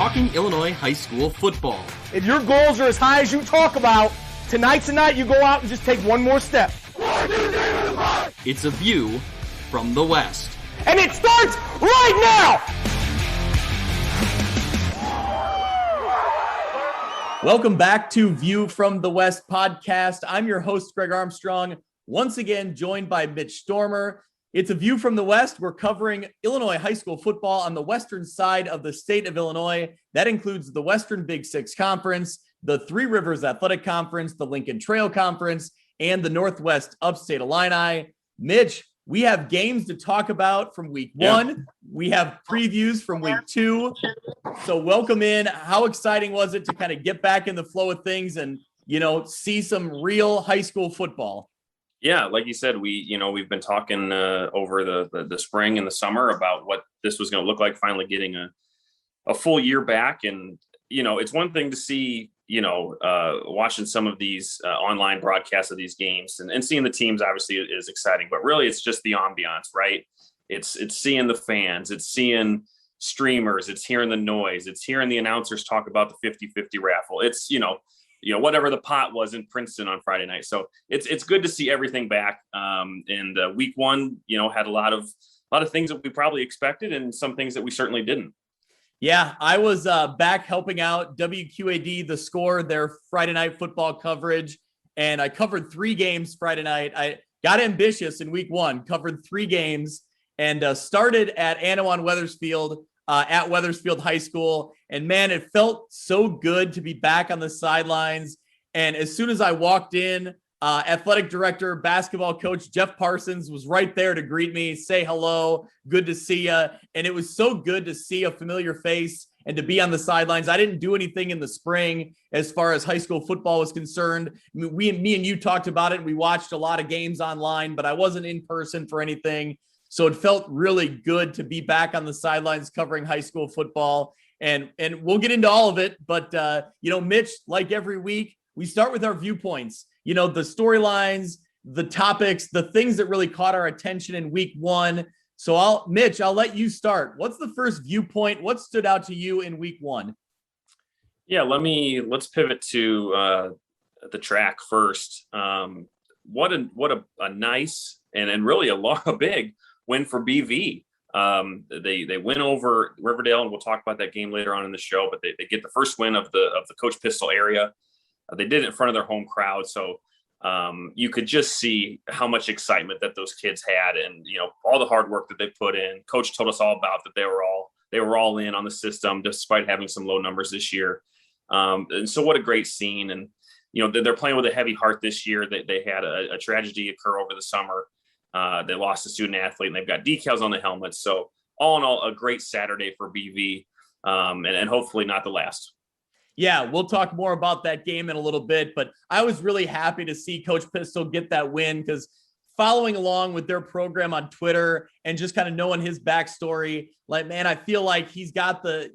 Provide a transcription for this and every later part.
talking Illinois high school football. If your goals are as high as you talk about, tonight's the night you go out and just take one more step. It's a view from the West. And it starts right now! Welcome back to View from the West podcast. I'm your host, Greg Armstrong, once again joined by Mitch Stormer. It's a View from the West. We're covering Illinois high school football on the western side of the state of Illinois. That includes the Western Big Six Conference, the Three Rivers Athletic Conference, the Lincoln Trail Conference, and the Northwest Upstate Illini. Mitch, we have games to talk about from week one. We have previews from week two. So welcome in. How exciting was it to kind of get back in the flow of things and, see some real high school football? Yeah, like you said, we've been talking over the spring and the summer about what this was going to look like, finally getting a full year back. And, it's one thing to see, watching some of these online broadcasts of these games and seeing the teams obviously is exciting, but really it's just the ambiance, right? It's seeing the fans, it's seeing streamers, it's hearing the noise, it's hearing the announcers talk about the 50-50 raffle. It's, whatever the pot was in Princeton on Friday night. So it's good to see everything back. And week one, had a lot of things that we probably expected and some things that we certainly didn't. Yeah, I was back helping out WQAD, The Score, their Friday night football coverage. And I covered 3 games Friday night. I got ambitious in week one, covered 3 games and started at Anawan Wethersfield at Wethersfield High School. And man, it felt so good to be back on the sidelines. And as soon as I walked in, athletic director, basketball coach Jeff Parsons was right there to greet me, say hello, good to see you. And it was so good to see a familiar face and to be on the sidelines. I didn't do anything in the spring as far as high school football was concerned. Me and you talked about it. We watched a lot of games online, but I wasn't in person for anything. So it felt really good to be back on the sidelines covering high school football. And we'll get into all of it. But, Mitch, like every week, we start with our viewpoints. The storylines, the topics, the things that really caught our attention in week one. So I'll let you start. What's the first viewpoint? What stood out to you in week one? Yeah, let's pivot to the track first. What a nice and really a big win for BV. They win over Riverdale, and we'll talk about that game later on in the show, but they get the first win of the Coach Pistol area. They did it in front of their home crowd. So you could just see how much excitement that those kids had and, all the hard work that they put in. Coach told us all about that. They were all in on the system despite having some low numbers this year. And so what a great scene. And, they're playing with a heavy heart this year. They had a tragedy occur over the summer. They lost a student athlete and they've got decals on the helmets. So all in all, a great Saturday for BV and hopefully not the last. Yeah, we'll talk more about that game in a little bit, but I was really happy to see Coach Pistol get that win because following along with their program on Twitter and just kind of knowing his backstory, like, man, I feel like he's got the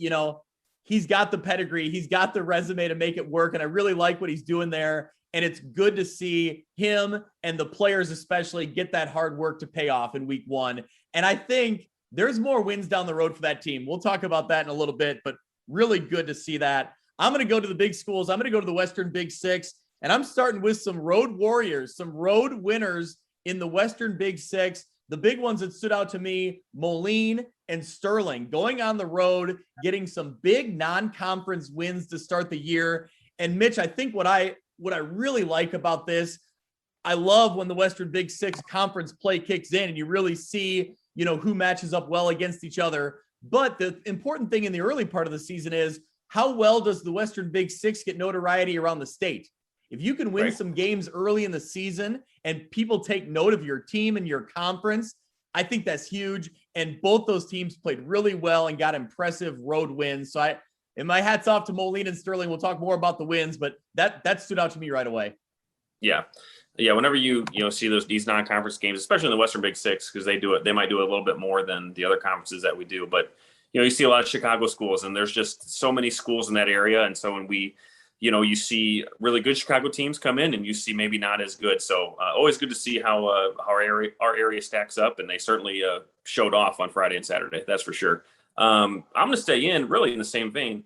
pedigree, he's got the resume to make it work. And I really like what he's doing there. And it's good to see him and the players especially get that hard work to pay off in week one. And I think there's more wins down the road for that team. We'll talk about that in a little bit, but really good to see that. I'm going to go to the big schools. I'm going to go to the Western Big Six, and I'm starting with some road warriors, some road winners in the Western Big Six. The big ones that stood out to me, Moline and Sterling, going on the road, getting some big non-conference wins to start the year. And Mitch, I think what I really like about this, I love when the Western Big Six conference play kicks in and you really see, who matches up well against each other. But the important thing in the early part of the season is, how well does the Western Big Six get notoriety around the state? If you can win some games early in the season and people take note of your team and your conference, I think that's huge. And both those teams played really well and got impressive road wins. So and my hat's off to Moline and Sterling. We'll talk more about the wins, but that stood out to me right away. Yeah. Whenever you see these non-conference games, especially in the Western Big Six, because they might do a little bit more than the other conferences that we do, but you see a lot of Chicago schools, and there's just so many schools in that area. And so when you see really good Chicago teams come in and you see maybe not as good. So always good to see how our area stacks up. And they certainly showed off on Friday and Saturday. That's for sure. I'm going to stay really in the same vein.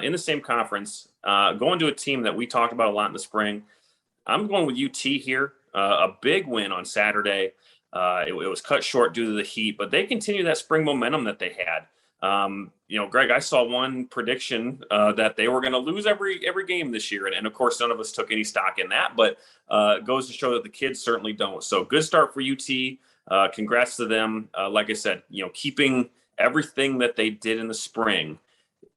in the same conference, going to a team that we talked about a lot in the spring. I'm going with UT here. A big win on Saturday. It was cut short due to the heat, but they continue that spring momentum that they had. Greg, I saw one prediction that they were going to lose every game this year. And of course, none of us took any stock in that, but it goes to show that the kids certainly don't. So good start for UT. Congrats to them. Like I said, keeping everything that they did in the spring,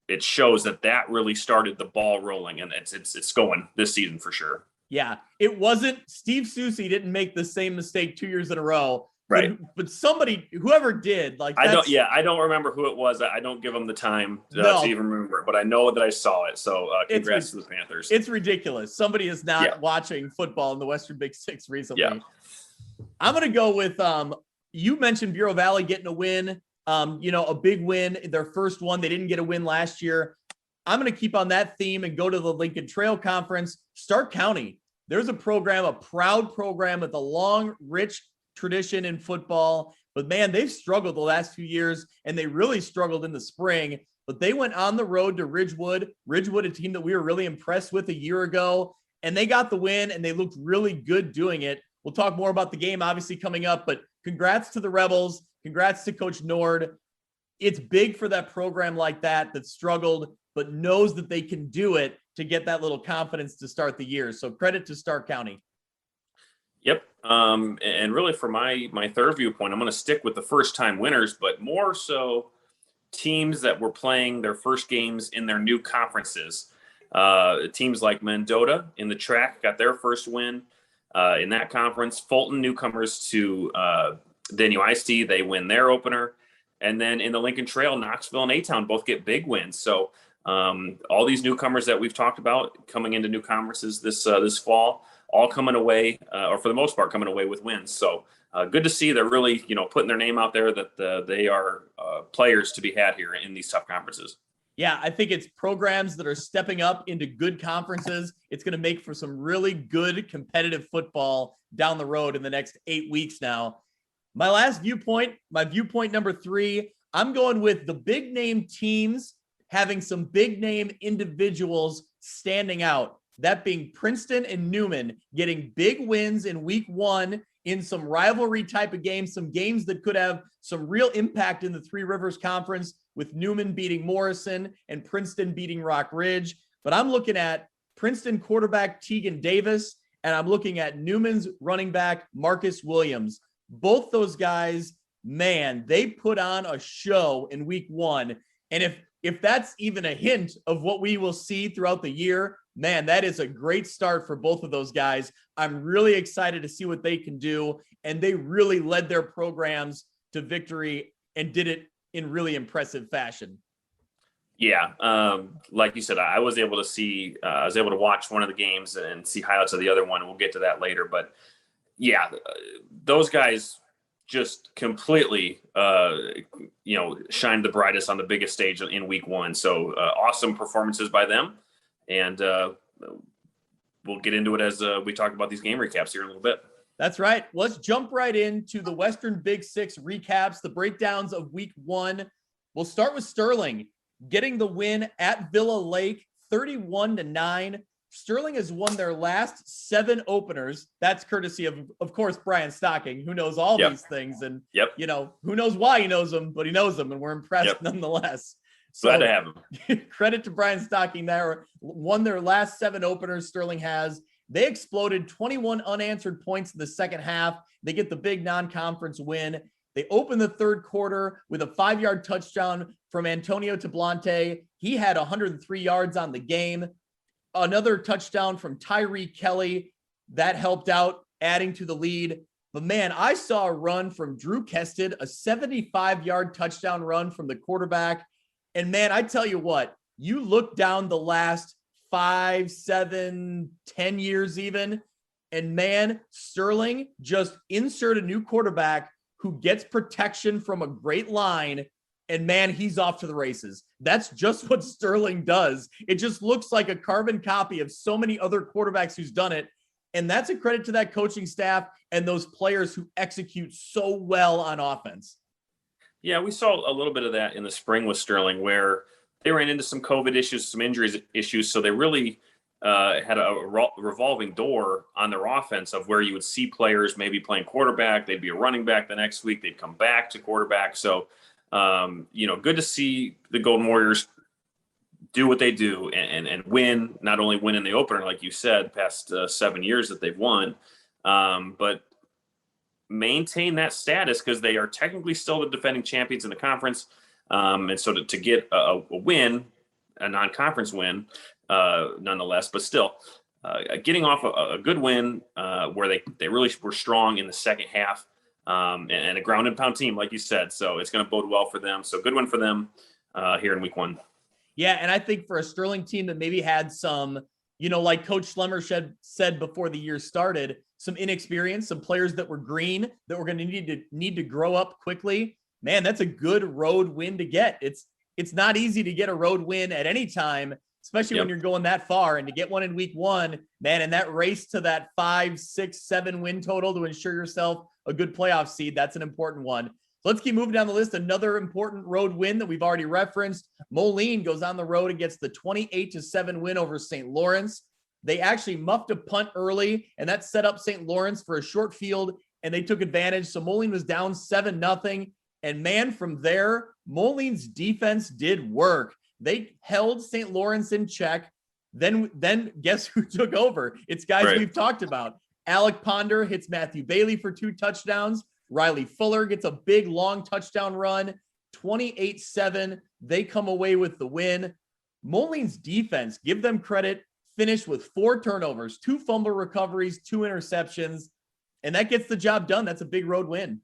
it shows that really started the ball rolling, and it's going this season for sure. Yeah, it wasn't Steve Susie didn't make the same mistake 2 years in a row. Right. But somebody, whoever did, I don't remember who it was. I don't give them the time to even remember it, but I know that I saw it. So congrats to the Panthers. It's ridiculous. Somebody is not watching football in the Western Big Six recently. Yeah. I'm going to go with, you mentioned Bureau Valley getting a win, a big win, their first one. They didn't get a win last year. I'm going to keep on that theme and go to the Lincoln Trail Conference. Stark County. There's a proud program with a long, rich tradition in football, but man, they've struggled the last few years, and they really struggled in the spring, but they went on the road to Ridgewood, a team that we were really impressed with a year ago, and they got the win, and they looked really good doing it. We'll talk more about the game obviously coming up, but congrats to the Rebels. Congrats to Coach Nord. It's big for that program like that struggled, but knows that they can do it to get that little confidence to start the year. So credit to Stark County. Yep. And really for my third viewpoint, I'm going to stick with the first time winners, but more so teams that were playing their first games in their new conferences. Teams like Mendota in the track got their first win in that conference. Fulton, newcomers to the NUIC, they win their opener. And then in the Lincoln Trail, Knoxville and A-Town both get big wins. So all these newcomers that we've talked about coming into new conferences this fall, all coming away, or for the most part, coming away with wins. So good to see they're really, putting their name out there, that they are players to be had here in these tough conferences. Yeah, I think it's programs that are stepping up into good conferences. It's going to make for some really good competitive football down the road in the next 8 weeks now. My viewpoint number 3, I'm going with the big name teams having some big name individuals standing out. That being Princeton and Newman getting big wins in week 1 in some rivalry type of games, some games that could have some real impact in the Three Rivers Conference, with Newman beating Morrison and Princeton beating Rock Ridge. But I'm looking at Princeton quarterback Tegan Davis, and I'm looking at Newman's running back Marcus Williams. Both those guys, man, they put on a show in week 1. And if that's even a hint of what we will see throughout the year, man, that is a great start for both of those guys. I'm really excited to see what they can do. And they really led their programs to victory and did it in really impressive fashion. Yeah. Like you said, I was able to watch one of the games and see highlights of the other one. And we'll get to that later. But yeah, those guys just completely, shined the brightest on the biggest stage in week 1. So awesome performances by them. And we'll get into it as we talk about these game recaps here in a little bit. That's right. Let's jump right into the Western Big Six recaps, the breakdowns of week 1. We'll start with Sterling getting the win at Villa Lake, 31-9. Sterling has won their last 7 openers. That's courtesy of course, Brian Stocking, who knows all these things. And, who knows why he knows them, but he knows them, and we're impressed nonetheless. So, glad to have him. Credit to Brian Stocking there. Won their last 7 openers, Sterling has. They exploded 21 unanswered points in the second half. They get the big non-conference win. They open the third quarter with a 5-yard touchdown from Antonio Tablante. He had 103 yards on the game. Another touchdown from Tyree Kelly. That helped out, adding to the lead. But man, I saw a run from Drew Kested, a 75-yard touchdown run from the quarterback. And man, I tell you what, you look down the last 5, 7, 10 years even, and man, Sterling just insert a new quarterback who gets protection from a great line, and man, he's off to the races. That's just what Sterling does. It just looks like a carbon copy of so many other quarterbacks who's done it. And that's a credit to that coaching staff and those players who execute so well on offense. Yeah, we saw a little bit of that in the spring with Sterling, where they ran into some COVID issues, some injuries issues. So they really had a revolving door on their offense of where you would see players maybe playing quarterback. They'd be a running back the next week. They'd come back to quarterback. So, good to see the Golden Warriors do what they do and win, not only win in the opener, like you said, past 7 years that they've won, but maintain that status because they are technically still the defending champions in the conference. And so to get a win, a non-conference win, nonetheless, but still getting off a good win where they really were strong in the second half and a ground and pound team, like you said. So it's going to bode well for them. So good win for them here in week 1. Yeah, and I think for a Sterling team that maybe had some, like Coach Schlemmer said before the year started, some inexperience, some players that were green that were going to need to grow up quickly. Man, that's a good road win to get. It's not easy to get a road win at any time, especially when you're going that far. And to get one in week 1, man, and that race to that 5, 6, 7 win total to ensure yourself a good playoff seed, that's an important one. So let's keep moving down the list. Another important road win that we've already referenced. Moline goes on the road and gets the 28-7 win over St. Lawrence. They actually muffed a punt early, and that set up St. Lawrence for a short field, and they took advantage. So Moline was down 7-0. And man, from there, Moline's defense did work. They held St. Lawrence in check. Then guess who took over? It's guys we've talked about. Alec Ponder hits Matthew Bailey for 2 touchdowns. Riley Fuller gets a big, long touchdown run. 28-7. They come away with the win. Moline's defense, give them credit, finished with 4 turnovers, 2 fumble recoveries, 2 interceptions, and that gets the job done. That's a big road win.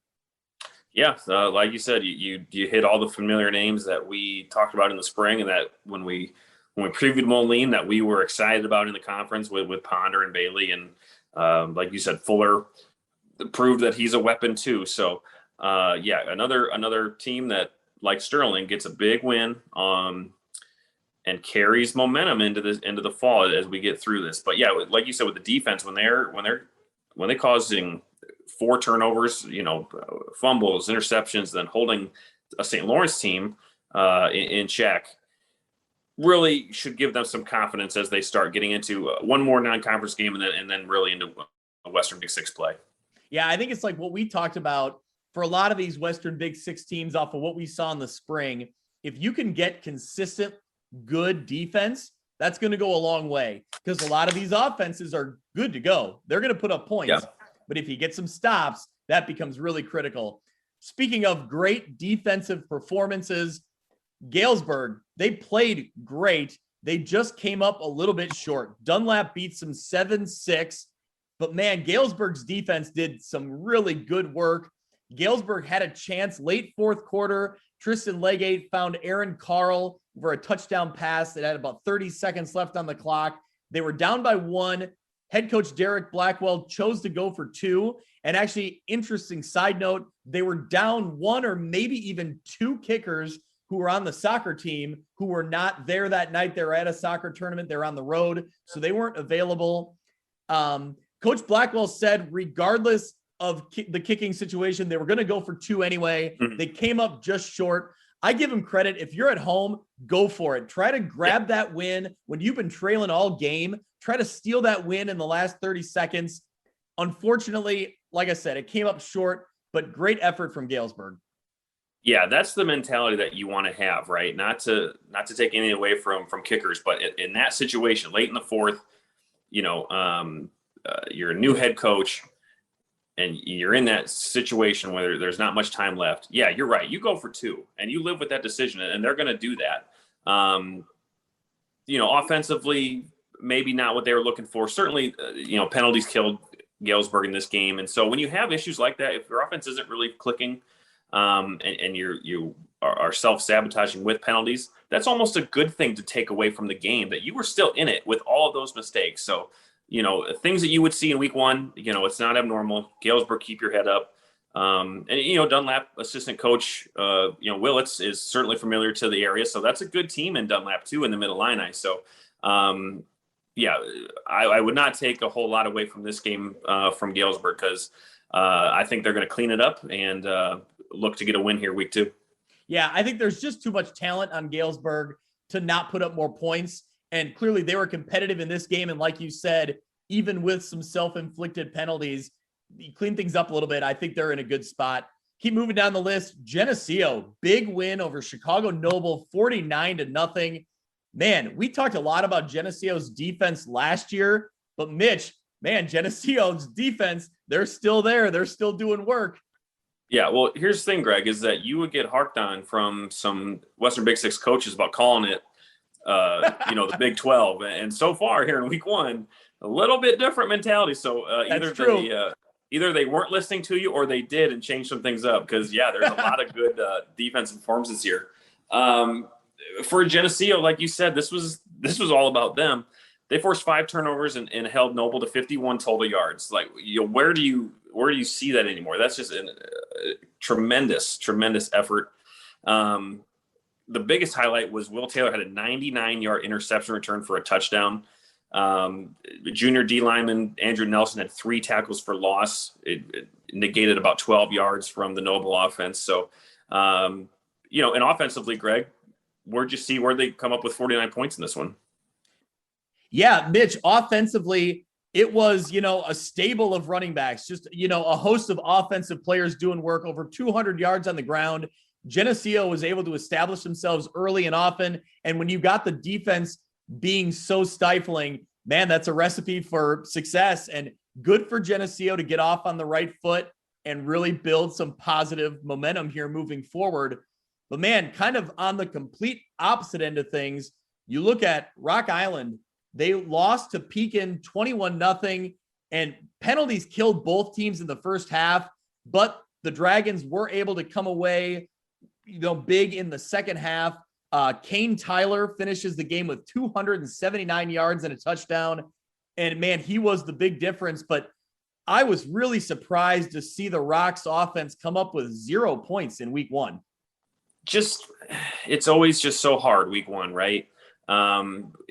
Yeah, like you said, you hit all the familiar names that we talked about in the spring, and that when we previewed Moline, that we were excited about in the conference with Ponder and Bailey, and like you said, Fuller proved that he's a weapon too. So another team that, like Sterling, gets a big win and carries momentum into the fall as we get through this. But yeah, like you said, with the defense, when they're causing 4 turnovers, fumbles, interceptions, then holding a St. Lawrence team in check, really should give them some confidence as they start getting into one more non-conference game and then really into a Western Big 6 play. Yeah, I think it's like what we talked about for a lot of these Western Big 6 teams off of what we saw in the spring. If you can get consistent, good defense, that's going to go a long way because a lot of these offenses are good to go. They're going to put up points. Yeah. But if you get some stops, that becomes really critical. Speaking of great defensive performances, Galesburg, they played great. They just came up a little bit short. Dunlap beats them 7-6. But man, Galesburg's defense did some really good work. Galesburg had a chance late 4th quarter. Tristan Legate found Aaron Carl for a touchdown pass that had about 30 seconds left on the clock. They were down by 1. Head coach Derek Blackwell chose to go for 2. And actually, interesting side note, they were down 1 or maybe even 2 kickers who were on the soccer team who were not there that night. They were at a soccer tournament. They were on the road, so they weren't available. Coach Blackwell said, regardless of the kicking situation, they were going to go for 2 anyway. Mm-hmm. They came up just short. I give them credit. If you're at home, go for it. Try to grab that win when you've been trailing all game. Try to steal that win in the last 30 seconds. Unfortunately, like I said, it came up short, but great effort from Galesburg. Yeah, that's the mentality that you want to have, right? Not to take anything away from kickers, but in that situation, late in the 4th, you're a new head coach and you're in that situation where there's not much time left. Yeah, you're right. You go for 2 and you live with that decision, and they're going to do that. Offensively, maybe not what they were looking for. Certainly, penalties killed Galesburg in this game. And so when you have issues like that, if your offense isn't really clicking and you are self-sabotaging with penalties, that's almost a good thing to take away from the game, that you were still in it with all of those mistakes. So, things that you would see in week 1, it's not abnormal. Galesburg, keep your head up. And Dunlap assistant coach, Willits is certainly familiar to the area. So that's a good team in Dunlap too, in the Mid-Illini. So, I would not take a whole lot away from this game from Galesburg because I think they're going to clean it up and look to get a win here week 2. Yeah, I think there's just too much talent on Galesburg to not put up more points. And clearly they were competitive in this game. And like you said, even with some self-inflicted penalties, you clean things up a little bit. I think they're in a good spot. Keep moving down the list. Geneseo, big win over Chicago Noble, 49-0. Man, we talked a lot about Geneseo's defense last year, but Mitch, man, Geneseo's defense, they're still there. They're still doing work. Yeah, well, here's the thing, Greg, is that you would get harked on from some Western Big Six coaches about calling it, the Big 12. And so far here in week one, a little bit different mentality. So either they weren't listening to you or they did and changed some things up because, there's a lot of good defensive performances here. For Geneseo, like you said, this was all about them. They forced 5 turnovers and held Noble to 51 total yards. Like, where do you see that anymore? That's just a tremendous effort. The biggest highlight was Will Taylor had a 99-yard interception return for a touchdown. Junior D lineman Andrew Nelson had 3 tackles for loss. It negated about 12 yards from the Noble offense. So, and offensively, Greg, where'd you see where they come up with 49 points in this one? Yeah, Mitch, offensively, it was, a stable of running backs, just, a host of offensive players doing work, over 200 yards on the ground. Geneseo was able to establish themselves early and often. And when you got the defense being so stifling, man, that's a recipe for success, and good for Geneseo to get off on the right foot and really build some positive momentum here moving forward. But man, kind of on the complete opposite end of things, you look at Rock Island. They lost to Pekin 21-0, and penalties killed both teams in the first half, but the Dragons were able to come away, big in the second half. Kane Tyler finishes the game with 279 yards and a touchdown. And man, he was the big difference, but I was really surprised to see the Rocks offense come up with 0 points in week one. It's always just so hard week one, right?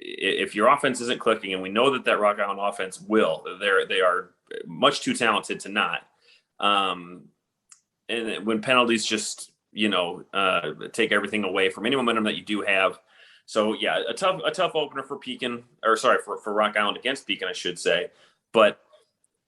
If your offense isn't clicking, and we know that Rock Island offense will, they are much too talented to not. And when penalties just, take everything away from any momentum that you do have. So yeah, a tough opener for for Rock Island against Pekin, I should say, but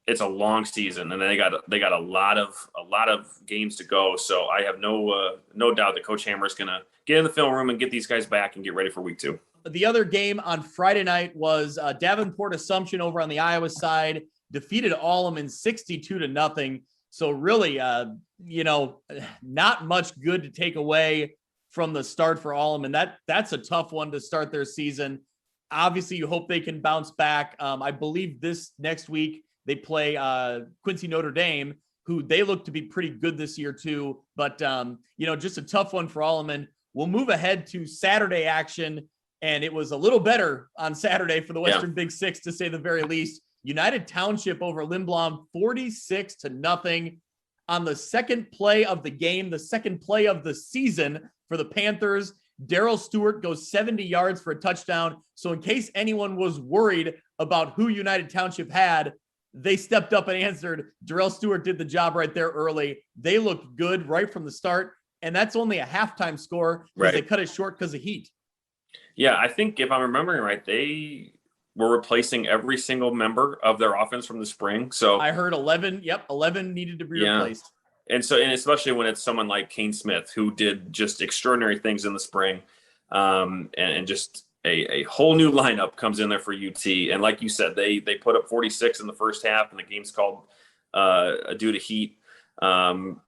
it's a long season and they got a lot of games to go. So I have no doubt that Coach Hammer is going to get in the film room and get these guys back and get ready for week 2. The other game on Friday night was Davenport Assumption over on the Iowa side defeated Allman 62-0. So really, not much good to take away from the start for Allman. That's a tough one to start their season. Obviously, you hope they can bounce back. I believe this next week they play Quincy Notre Dame, who they look to be pretty good this year too. But, just a tough one for Allman. We'll move ahead to Saturday action, and it was a little better on Saturday for the Western Big Six, to say the very least. United Township over Lindblom, 46-0. On the second play of the game, the second play of the season for the Panthers, Darrell Stewart goes 70 yards for a touchdown. So in case anyone was worried about who United Township had, they stepped up and answered. Darrell Stewart did the job right there early. They looked good right from the start, and that's only a halftime score because they cut it short because of heat. Yeah, I think if I'm remembering right, they were replacing every single member of their offense from the spring. So I heard 11. Yep, 11 needed to be replaced. And especially when it's someone like Kane Smith, who did just extraordinary things in the spring, and just a whole new lineup comes in there for UT. And like you said, they put up 46 in the first half, and the game's called due to heat. In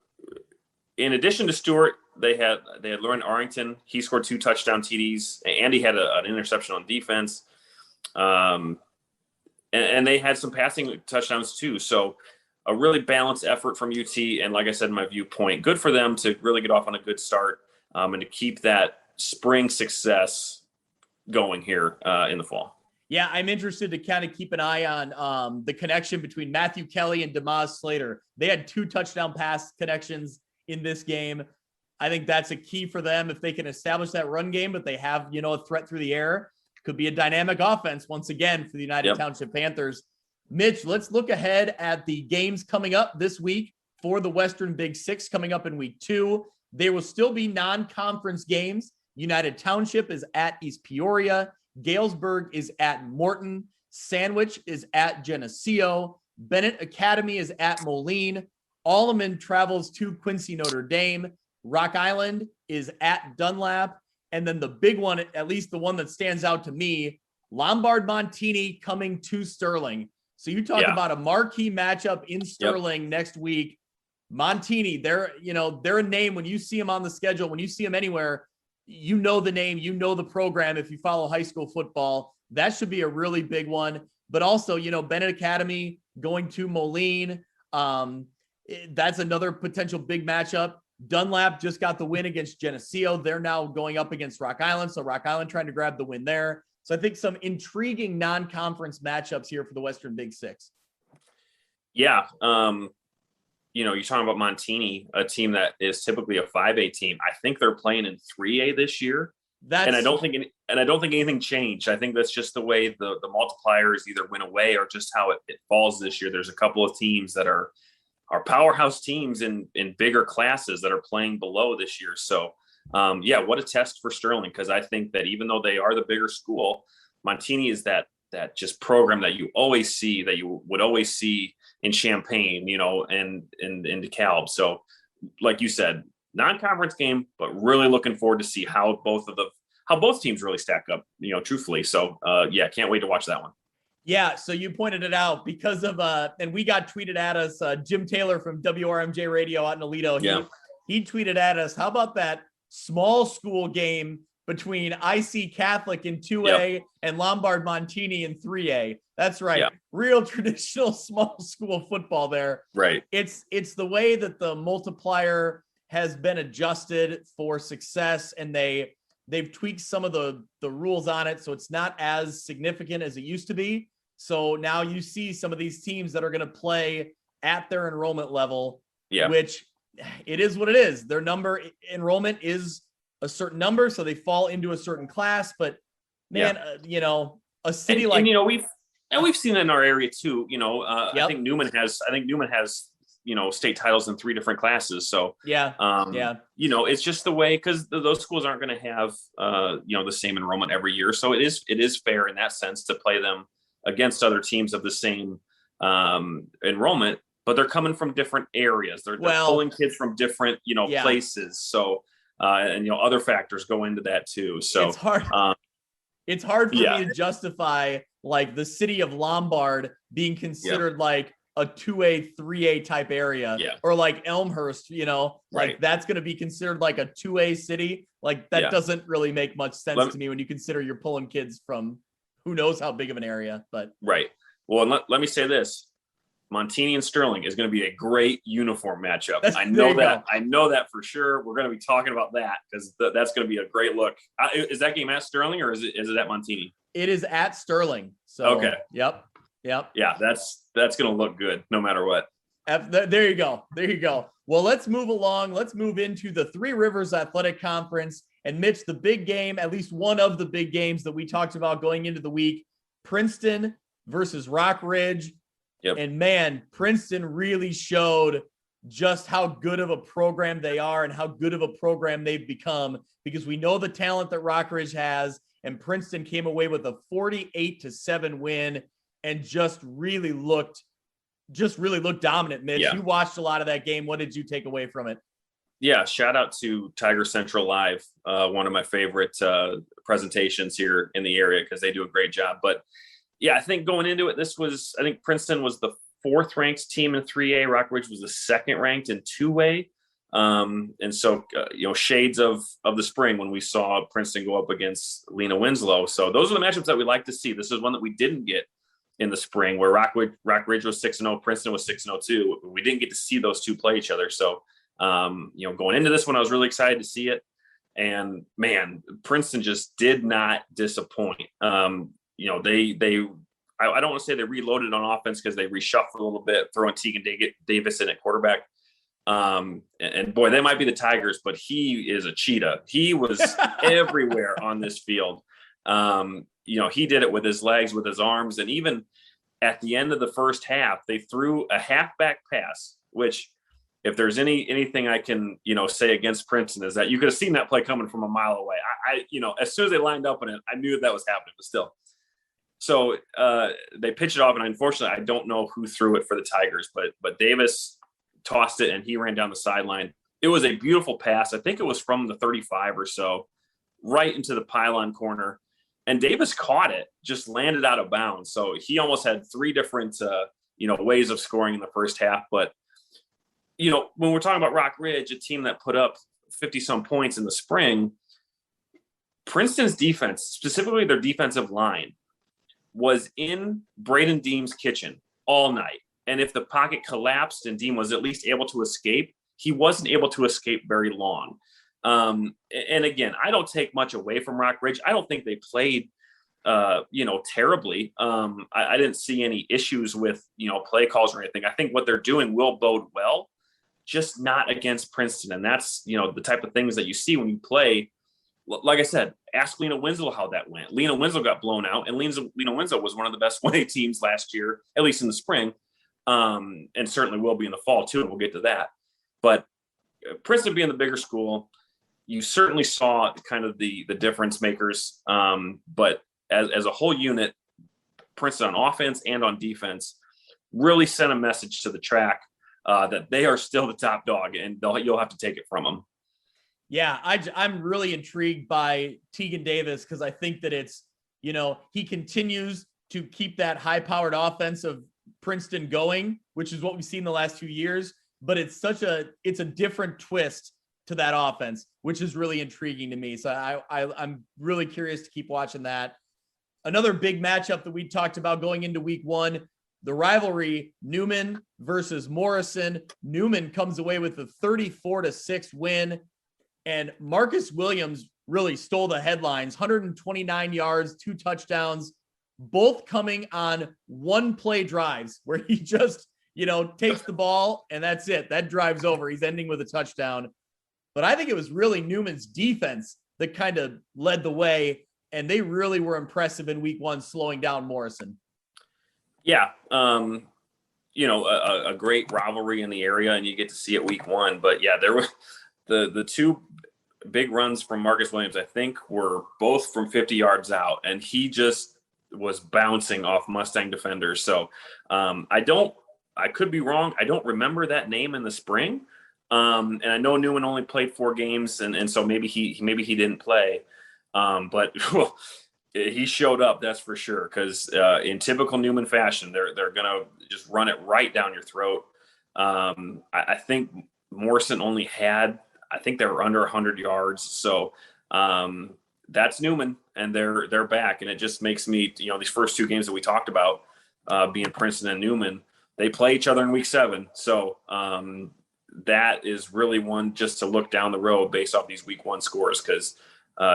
addition to Stewart, they had Lauren Arrington. He scored 2 touchdown TDs. Andy had an interception on defense. And they had some passing touchdowns too. So a really balanced effort from UT. And like I said, in my viewpoint, good for them to really get off on a good start, and to keep that spring success going here in the fall. Yeah, I'm interested to kind of keep an eye on the connection between Matthew Kelly and DeMaz Slater. They had 2 touchdown pass connections in this game. I think that's a key for them if they can establish that run game, but they have, a threat through the air. Could be a dynamic offense once again for the United Township Panthers. Mitch, let's look ahead at the games coming up this week for the Western Big Six coming up in week 2. There will still be non-conference games United Township is at East Peoria. Galesburg is at Morton. Sandwich is at Geneseo. Bennett Academy is at Moline. Alleman travels to Quincy Notre Dame. Rock Island is at Dunlap. And then the big one, at least the one that stands out to me, Lombard Montini coming to Sterling. So you talk about a marquee matchup in Sterling next week. Montini, they're a name. When you see them on the schedule, when you see them anywhere, you know the name, you know the program. If you follow high school football, that should be a really big one. But also, Bennett Academy going to Moline. That's another potential big matchup. Dunlap just got the win against Geneseo. They're now going up against Rock Island. So Rock Island trying to grab the win there. So I think some intriguing non-conference matchups here for the Western Big Six. Yeah. You're talking about Montini, a team that is typically a 5A team. I think they're playing in 3A this year. And I don't think anything changed. I think that's just the way the multipliers either went away or just how it falls this year. There's a couple of teams that are powerhouse teams in bigger classes that are playing below this year. So what a test for Sterling, because I think that even though they are the bigger school, Montini is that just program that you always see, that you would always see in Champaign, and in DeKalb. So like you said, non-conference game, but really looking forward to see how both teams really stack up, truthfully. So can't wait to watch that one. Yeah, so you pointed it out because of and we got tweeted at us, Jim Taylor from WRMJ Radio out in Aledo. He tweeted at us, how about that small school game between IC Catholic in 2A and Lombard Montini in 3A? That's right. Yep. Real traditional small school football there. Right. It's the way that the multiplier has been adjusted for success, and they've tweaked some of the rules on it, so it's not as significant as it used to be. So now you see some of these teams that are going to play at their enrollment level, which it is what it is. Their enrollment is a certain number, so they fall into a certain class. But man, a city we've seen it in our area too. I think Newman has state titles in 3 different classes. So it's just the way, because those schools aren't going to have the same enrollment every year. So it is fair in that sense to play them against other teams of the same enrollment, but they're coming from different areas. They're pulling kids from different places. So other factors go into that too. So it's hard. It's hard for me to justify like the city of Lombard being considered like a 2A, 3A type area, or like Elmhurst, that's going to be considered like a 2A city. Like that doesn't really make much sense to me when you consider you're pulling kids from who knows how big of an area. But right. Well, let me say this: Montini and Sterling is going to be a great uniform matchup. I know that for sure. We're going to be talking about that because that's going to be a great look. Is that game at Sterling or is it at Montini? It is at Sterling. So okay. Yep. Yeah, that's going to look good no matter what. There you go. Well, let's move along. Let's move into the Three Rivers Athletic Conference. And Mitch, the big game, at least one of the big games that we talked about going into the week, Princeton versus Rock Ridge. Yep. And man, Princeton really showed just how good of a program they are and how good of a program they've become, because we know the talent that Rock Ridge has, and Princeton came away with a 48-7 win and just really looked dominant. Mitch, you watched a lot of that game. What did you take away from it? Yeah, shout out to Tiger Central Live, one of my favorite presentations here in the area because they do a great job. But yeah, I think going into it, I think Princeton was the 4th ranked team in 3A. Rock Ridge was the 2nd ranked in 2A. And so, shades of the spring when we saw Princeton go up against Lena Winslow. So those are the matchups that we like to see. This is one that we didn't get in the spring, where Rock Ridge was 6-0, Princeton was 6-0 too. We didn't get to see those two play each other. So, going into this one, I was really excited to see it. And man, Princeton just did not disappoint. I don't want to say they reloaded on offense because they reshuffled a little bit, throwing Tegan Davis in at quarterback. And boy, they might be the Tigers, but he is a cheetah. He was everywhere on this field. He did it with his legs, with his arms. And even at the end of the first half, they threw a halfback pass, which if there's anything I can, say against Princeton is that you could have seen that play coming from a mile away. As soon as they lined up in it, I knew that was happening, but still. So they pitched it off, and unfortunately, I don't know who threw it for the Tigers, but Davis tossed it, and he ran down the sideline. It was a beautiful pass. I think it was from the 35 or so, right into the pylon corner. And Davis caught it, just landed out of bounds. So he almost had three different, ways of scoring in the first half. But, when we're talking about Rock Ridge, a team that put up 50-some points in the spring, Princeton's defense, specifically their defensive line, was in Braden Deem's kitchen all night. And if the pocket collapsed and Deem was at least able to escape, he wasn't able to escape very long. And again, I don't take much away from Rock Ridge. I don't think they played, terribly. I didn't see any issues with, play calls or anything. I think what they're doing will bode well, just not against Princeton. And that's, the type of things that you see when you play. Like I said, ask Lena Winslow how that went. Lena Winslow got blown out, and Lena Winslow was one of the best 1A teams last year, at least in the spring, and certainly will be in the fall too. And we'll get to that. But Princeton being the bigger school, you certainly saw kind of the difference makers. But as a whole unit, Princeton on offense and on defense really sent a message to the track that they are still the top dog, and you'll have to take it from them. Yeah, I'm really intrigued by Tegan Davis because I think that it's, he continues to keep that high-powered offense of Princeton going, which is what we've seen the last few years. But it's a different twist to that offense, which is really intriguing to me. So I'm really curious to keep watching that. Another big matchup that we talked about going into week one, the rivalry, Newman versus Morrison. Newman comes away with a 34-6 win. And Marcus Williams really stole the headlines, 129 yards, 2 touchdowns, both coming on one-play drives where he just, takes the ball and that's it. That drive's over. He's ending with a touchdown. But I think it was really Newman's defense that kind of led the way, and they really were impressive in week one, slowing down Morrison. Yeah. A great rivalry in the area, and you get to see it week one. But yeah, there were the two big runs from Marcus Williams, I think, were both from 50 yards out, and he just was bouncing off Mustang defenders. So I could be wrong. I don't remember that name in the spring. And I know Newman only played 4 games, and so maybe he didn't play. But he showed up, that's for sure. Because in typical Newman fashion, they're gonna just run it right down your throat. I think Morrison only had, I think they were under 100 yards. So that's Newman, and they're back, and it just makes me, these first 2 games that we talked about, being Princeton and Newman, they play each other in week 7. So that is really one just to look down the road based off these week 1 scores, because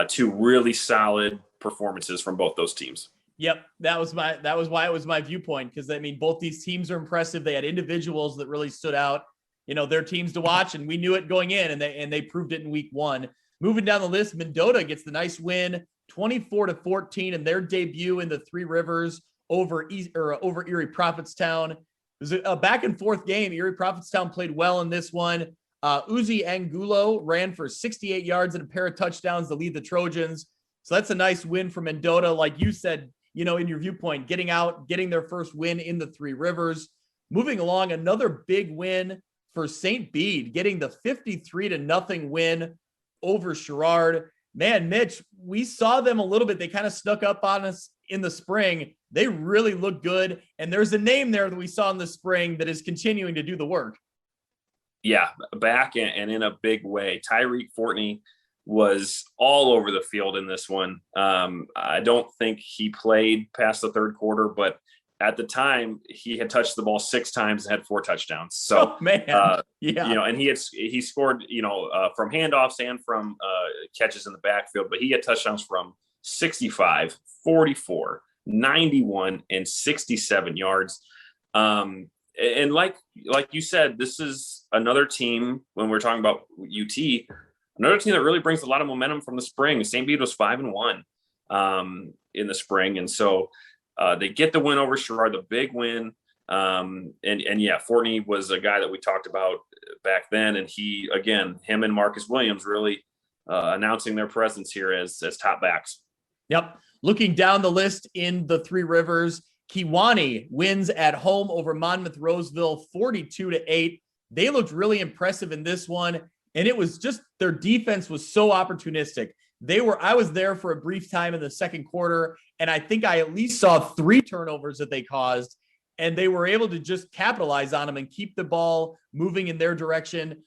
2 really solid performances from both those teams. Yep. That was why it was my viewpoint. Cause both these teams are impressive. They had individuals that really stood out, their teams to watch, and we knew it going in, and they proved it in week 1. Moving down the list, Mendota gets the nice win, 24-14 in their debut in the Three Rivers over Erie Prophetstown. It was a back and forth game. Erie Prophetstown played well in this one. Uzi Angulo ran for 68 yards and a pair of touchdowns to lead the Trojans. So that's a nice win for Mendota. Like you said, in your viewpoint, getting their first win in the Three Rivers. Moving along, another big win for St. Bede, getting the 53-0 win over Sherrard. Man, Mitch, we saw them a little bit. They kind of snuck up on us in the spring. They really look good. And there's a name there that we saw in the spring that is continuing to do the work. Yeah, back and in a big way. Tyreek Fortney was all over the field in this one. I don't think he played past the third quarter, but at the time he had touched the ball 6 times and had 4 touchdowns. So, man, yeah, and he scored, from handoffs and from catches in the backfield, but he had touchdowns from 65, 44, 91, and 67 yards. And like you said, this is another team, when we're talking about UT, another team that really brings a lot of momentum from the spring. St. Bede was 5-1 in the spring. And so they get the win over Sherrard, the big win. And yeah, Fortney was a guy that we talked about back then. And him and Marcus Williams really announcing their presence here as top backs. Yep. Looking down the list in the Three Rivers, Kewanee wins at home over Monmouth Roseville 42-8. They looked really impressive in this one. And it was just their defense was so opportunistic. I was there for a brief time in the second quarter, and I think I at least saw 3 turnovers that they caused, and they were able to just capitalize on them and keep the ball moving in their direction.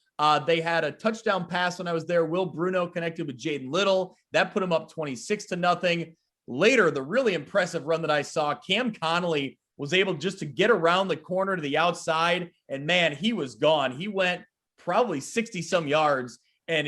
They had a touchdown pass when I was there. Will Bruno connected with Jaden Little. That put them up 26-0. Later, the really impressive run that I saw, Cam Connolly was able just to get around the corner to the outside, and man, he was gone. He went probably 60-some yards, and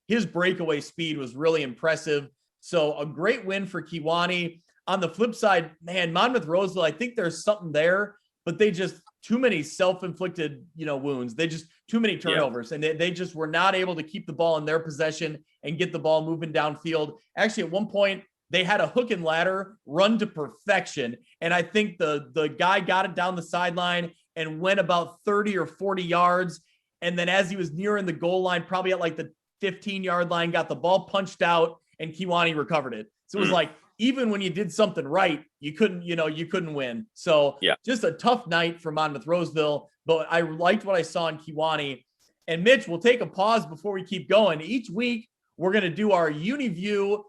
his breakaway speed was really impressive. So a great win for Kewanee. On the flip side, man, Monmouth Roseville, I think there's something there, but they just too many self-inflicted, wounds. They just too many turnovers, and they just were not able to keep the ball in their possession and get the ball moving downfield. Actually, at one point, they had a hook and ladder run to perfection, and I think the guy got it down the sideline and went about 30 or 40 yards. And then as he was nearing the goal line, probably at like the 15-yard line, got the ball punched out, and Kewanee recovered it. So it was like, even when you did something right, you couldn't win. So just a tough night for Monmouth Roseville, but I liked what I saw in Kewanee. And Mitch, we'll take a pause before we keep going. Each week, we're going to do our UniView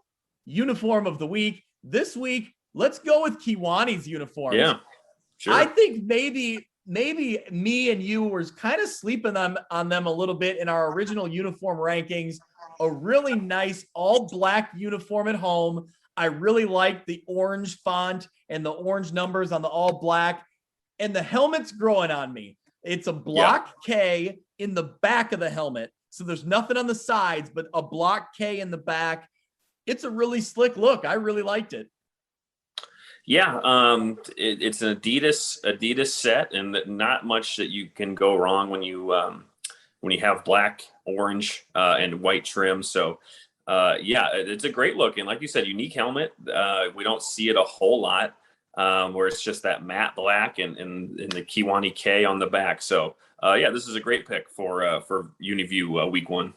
uniform of the week. This week, let's go with Kewanee's uniform. Yeah, sure. I think maybe me and you were kind of sleeping on them a little bit in our original uniform rankings. A really nice all black uniform at home. I really like the orange font and the orange numbers on the all black, and the helmet's growing on me. It's a block K in the back of the helmet. So there's nothing on the sides, but a block K in the back. It's a really slick look. I really liked it. Yeah, it's an Adidas set, and not much that you can go wrong when you have black, orange, and white trim. So, it's a great look, and like you said, unique helmet. We don't see it a whole lot, where it's just that matte black and the Kewanee K on the back. So, this is a great pick for UniView week 1.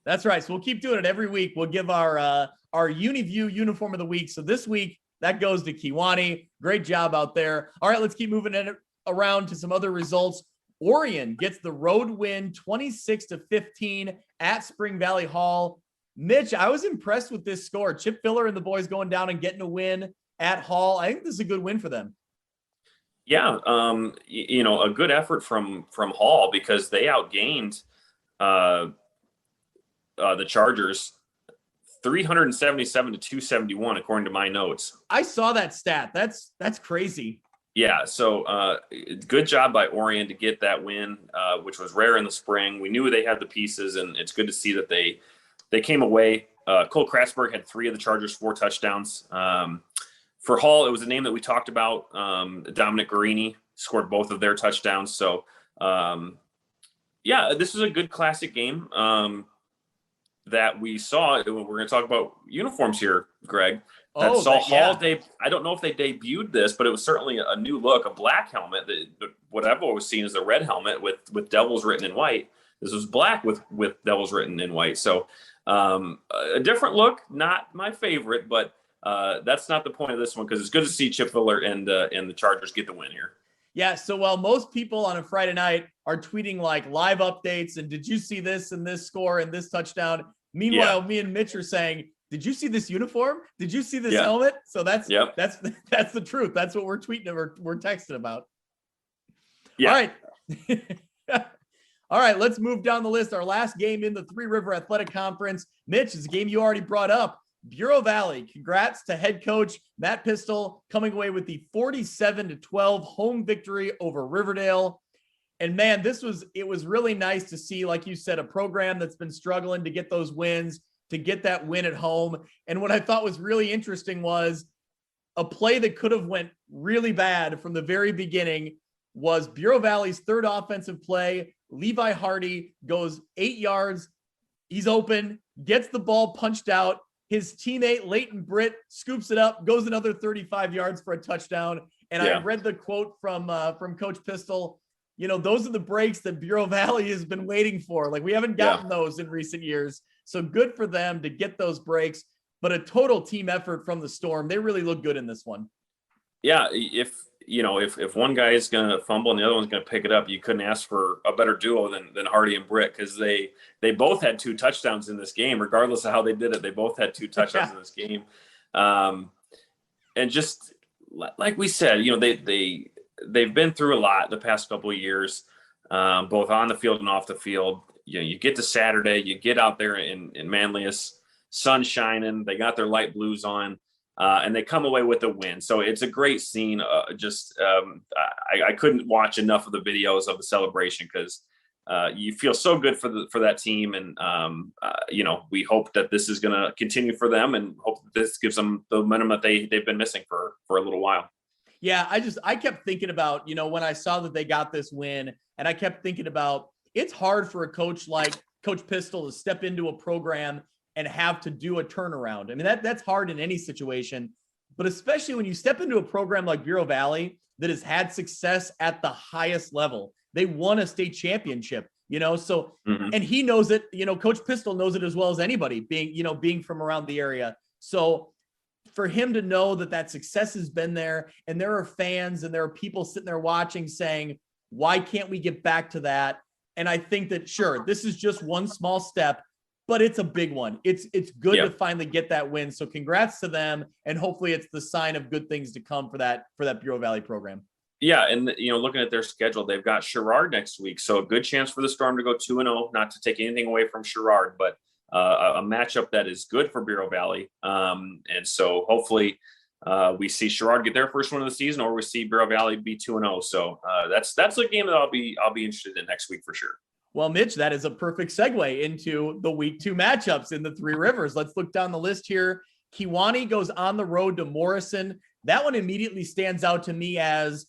That's right. So we'll keep doing it every week. We'll give our UniView uniform of the week. So this week, that goes to Kewanee. Great job out there. All right, let's keep moving around to some other results. Orion gets the road win 26-15 at Spring Valley Hall. Mitch, I was impressed with this score. Chip Filler and the boys going down and getting a win at Hall. I think this is a good win for them. Yeah, a good effort from Hall, because they outgained the Chargers 377 to 271, according to my notes. I saw that stat. That's crazy. Yeah. So good job by Orion to get that win, which was rare in the spring. We knew they had the pieces, and it's good to see that they came away. Cole Krasberg had 3 of the Chargers' 4 touchdowns. For Hall, it was a name that we talked about. Dominic Guarini scored both of their touchdowns. So this is a good classic game. That we saw. We're going to talk about uniforms here, Greg. Hall. I don't know if they debuted this, but it was certainly a new look, a black helmet. What I've always seen is a red helmet with devils written in white. This was black with devils written in white. So a different look, not my favorite, but that's not the point of this one, because it's good to see Chip Filler and the Chargers get the win here. Yeah, so while most people on a Friday night are tweeting like live updates and did you see this and this score and this touchdown, meanwhile, me and Mitch are saying, did you see this uniform? Did you see this helmet? So that's the truth. That's what we're tweeting or we're texting about. Yeah. All right. All right, let's move down the list. Our last game in the Three River Athletic Conference. Mitch, is a game you already brought up. Bureau Valley, congrats to head coach Matt Pistol coming away with the 47-12 home victory over Riverdale. And man, it was really nice to see, like you said, a program that's been struggling to get those wins, to get that win at home. And what I thought was really interesting was a play that could have went really bad from the very beginning was Bureau Valley's third offensive play. Levi Hardy goes 8 yards. He's open, gets the ball punched out. His teammate, Leighton Britt, scoops it up, goes another 35 yards for a touchdown. And I read the quote from Coach Pistol. those are the breaks that Bureau Valley has been waiting for. Like, we haven't gotten those in recent years. So good for them to get those breaks, but a total team effort from the Storm. They really look good in this one. Yeah. If one guy is going to fumble and the other one's going to pick it up, you couldn't ask for a better duo than Hardy and Britt, because they both had 2 touchdowns in this game, regardless of how they did it. They both had 2 touchdowns in this game. And just like we said, they've been through a lot the past couple of years, both on the field and off the field. You get to Saturday, you get out there in Manlius, sun shining, they got their light blues on, and they come away with a win. So it's a great scene. I couldn't watch enough of the videos of the celebration, because you feel so good for that team. And, we hope that this is going to continue for them, and hope that this gives them the momentum that they've been missing for a little while. Yeah, I kept thinking about, when I saw that they got this win, and I kept thinking about, it's hard for a coach like Coach Pistol to step into a program and have to do a turnaround. I mean, that's hard in any situation, but especially when you step into a program like Bureau Valley that has had success at the highest level. They won a state championship, so, and he knows it, Coach Pistol knows it as well as anybody, being from around the area. So for him to know that success has been there, and there are fans and there are people sitting there watching saying, why can't we get back to that? And I think that, sure, this is just one small step, but it's a big one. It's good to finally get that win. So congrats to them. And hopefully it's the sign of good things to come for that Bureau Valley program. Yeah. And, looking at their schedule, they've got Sherrard next week. So a good chance for the Storm to go 2-0, not to take anything away from Sherrard, but a matchup that is good for Bureau Valley. And so hopefully we see Sherrard get their first win of the season, or we see Bureau Valley be 2-0. So that's a game that I'll be interested in next week for sure. Well, Mitch, that is a perfect segue into the week 2 matchups in the Three Rivers. Let's look down the list here. Kewanee goes on the road to Morrison. That one immediately stands out to me as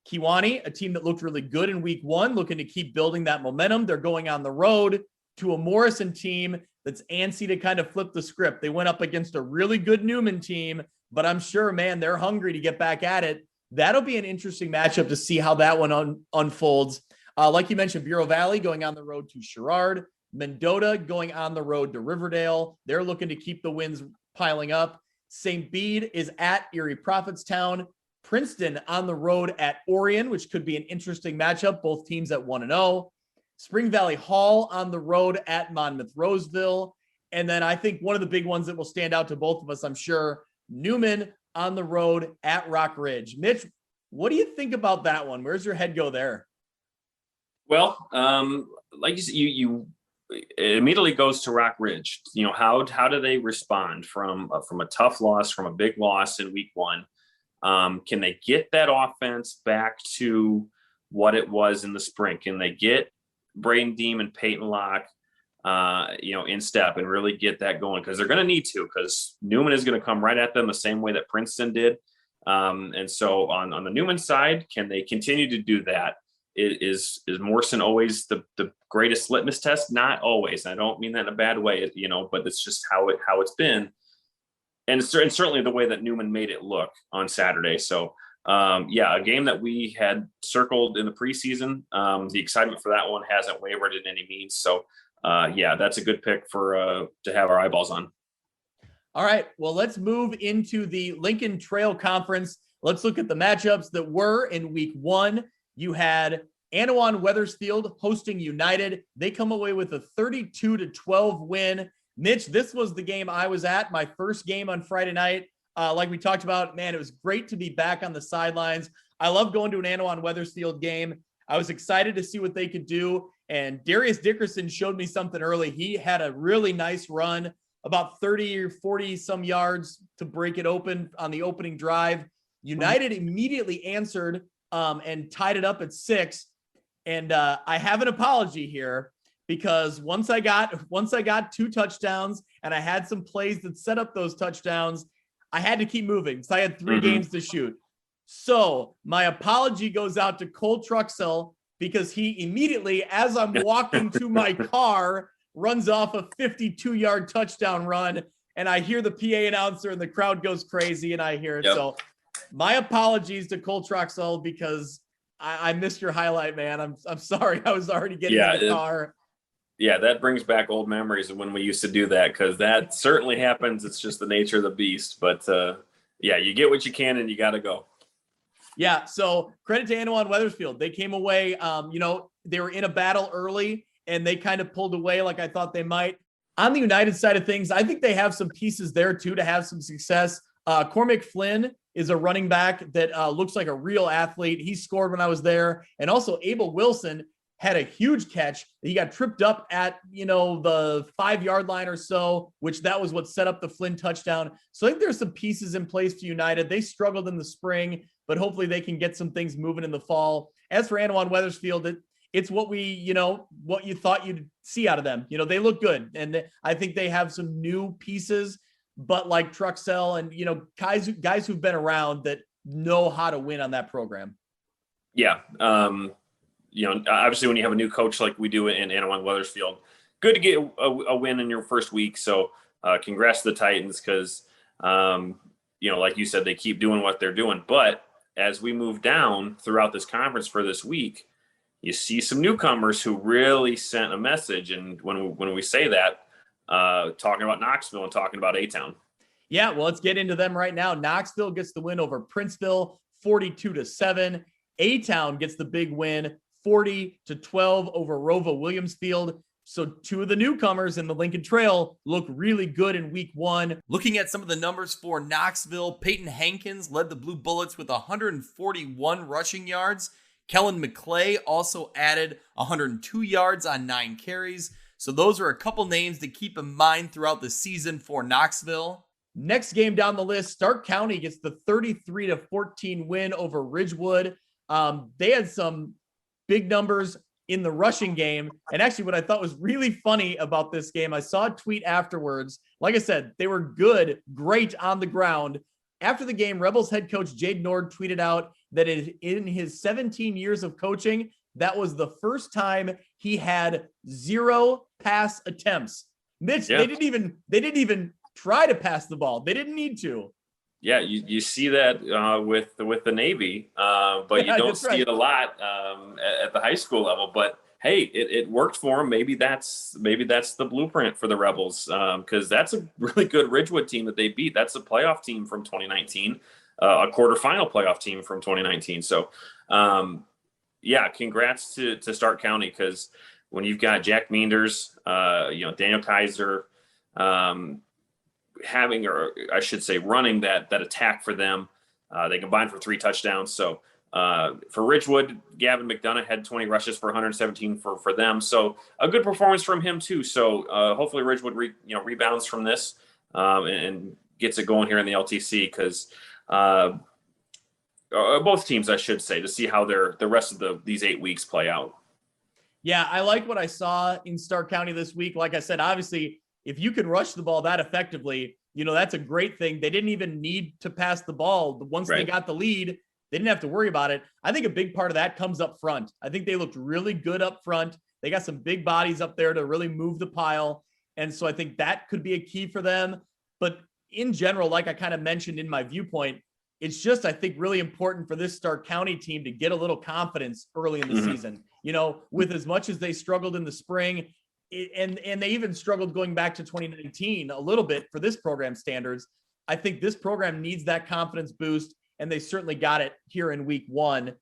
Kewanee, a team that looked really good in week 1, looking to keep building that momentum. They're going on the road to a Morrison team that's antsy to kind of flip the script. They went up against a really good Newman team, but I'm sure, man, they're hungry to get back at it. That'll be an interesting matchup to see how that one unfolds. Like you mentioned, Bureau Valley going on the road to Sherrard, Mendota going on the road to Riverdale. They're looking to keep the wins piling up. St. Bede is at Erie Prophetstown. Princeton on the road at Orion, which could be an interesting matchup. Both teams at 1-0. Spring Valley Hall on the road at Monmouth Roseville. And then I think one of the big ones that will stand out to both of us, I'm sure, Newman on the road at Rock Ridge. Mitch, what do you think about that one? Where's your head go there? Well, like you said, it immediately goes to Rock Ridge. How do they respond from a tough loss, from a big loss in week 1? Can they get that offense back to what it was in the spring? Can they get Braden Deem and Peyton Locke, in step and really get that going? Because they're going to need to, because Newman is going to come right at them the same way that Princeton did. And so on the Newman side, can they continue to do that? Is Morrison always the greatest litmus test? Not always. I don't mean that in a bad way, but it's just how it's been. And certainly the way that Newman made it look on Saturday. So, a game that we had circled in the preseason. The excitement for that one hasn't wavered in any means. So, that's a good pick to have our eyeballs on. All right. Well, let's move into the Lincoln Trail Conference. Let's look at the matchups that were in week 1. You had Anawan Wethersfield hosting United. They come away with a 32-12 win. Mitch, this was the game I was at, my first game on Friday night. Like we talked about, man, it was great to be back on the sidelines. I love going to an Anawan Wethersfield game. I was excited to see what they could do. And Darius Dickerson showed me something early. He had a really nice run, about 30 or 40 some yards to break it open on the opening drive. United immediately answered and tied it up at 6. And I have an apology here, because once I got 2 touchdowns and I had some plays that set up those touchdowns, I had to keep moving. So I had 3 games to shoot. So my apology goes out to Cole Truxell, because he immediately, as I'm walking to my car, runs off a 52-yard touchdown run. And I hear the PA announcer and the crowd goes crazy and I hear it. Yep. So my apologies to Cole Truxell, because I missed your highlight, man. I'm sorry. I was already getting in the car. Yeah, that brings back old memories of when we used to do that, because that certainly happens. It's just the nature of the beast. But yeah, you get what you can and you got to go. Yeah, so credit to Anawan Wethersfield. They came away, they were in a battle early and they kind of pulled away like I thought they might. On the United side of things, I think they have some pieces there too to have some success. Cormac Flynn is a running back that looks like a real athlete. He scored when I was there. And also Abel Wilson had a huge catch. He got tripped up at, the 5-yard line or so, which that was what set up the Flynn touchdown. So I think there's some pieces in place for United. They struggled in the spring, but hopefully they can get some things moving in the fall. As for Anawan Wethersfield, it's what what you thought you'd see out of them. They look good. And I think they have some new pieces, but like Truxell and, guys who've been around that know how to win on that program. Yeah. Obviously when you have a new coach like we do in Anawan Wethersfield, good to get a win in your first week. So congrats to the Titans because, like you said, they keep doing what they're doing. But as we move down throughout this conference for this week, you see some newcomers who really sent a message. And when we say that, talking about Knoxville and talking about A-Town. Yeah, well, let's get into them right now. Knoxville gets the win over Princeville, 42-7. A-Town gets the big win, 40-12 over Rova Williamsfield. So two of the newcomers in the Lincoln Trail look really good in week 1. Looking at some of the numbers for Knoxville, Peyton Hankins led the Blue Bullets with 141 rushing yards. Kellen McClay also added 102 yards on 9 carries. So those are a couple names to keep in mind throughout the season for Knoxville. Next game down the list, Stark County gets the 33-14 win over Ridgewood. They had some big numbers in the rushing game. And actually what I thought was really funny about this game, I saw a tweet afterwards. Like I said, they were great on the ground. After the game, Rebels head coach Jade Nord tweeted out that in his 17 years of coaching, that was the first time he had 0 pass attempts. Mitch, yeah. They didn't even try to pass the ball. They didn't need to. Yeah, you see that with the Navy, but you don't see it a lot at the high school level. But hey, it worked for them. Maybe that's the blueprint for the Rebels, because that's a really good Ridgewood team that they beat. That's a playoff team from 2019, a quarterfinal playoff team from 2019. So, yeah, congrats to Stark County, because when you've got Jack Meanders, Daniel Kaiser, having, or I should say, running that attack for them. They combined for 3 touchdowns. So for Ridgewood, Gavin McDonough had 20 rushes for 117 for them. So a good performance from him too. So hopefully Ridgewood rebounds from this and gets it going here in the LTC, because both teams, I should say, to see how the rest of these 8 weeks play out. Yeah, I like what I saw in Stark County this week. Like I said, obviously, if you can rush the ball that effectively, that's a great thing. They didn't even need to pass the ball. Once They got the lead, they didn't have to worry about it. I think a big part of that comes up front. I think they looked really good up front. They got some big bodies up there to really move the pile. And so I think that could be a key for them. But in general, like I kind of mentioned in my viewpoint, it's just, I think, really important for this Stark County team to get a little confidence early in the season. With as much as they struggled in the spring, and they even struggled going back to 2019 a little bit for this program standards. I think this program needs that confidence boost, and they certainly got it here in week 1.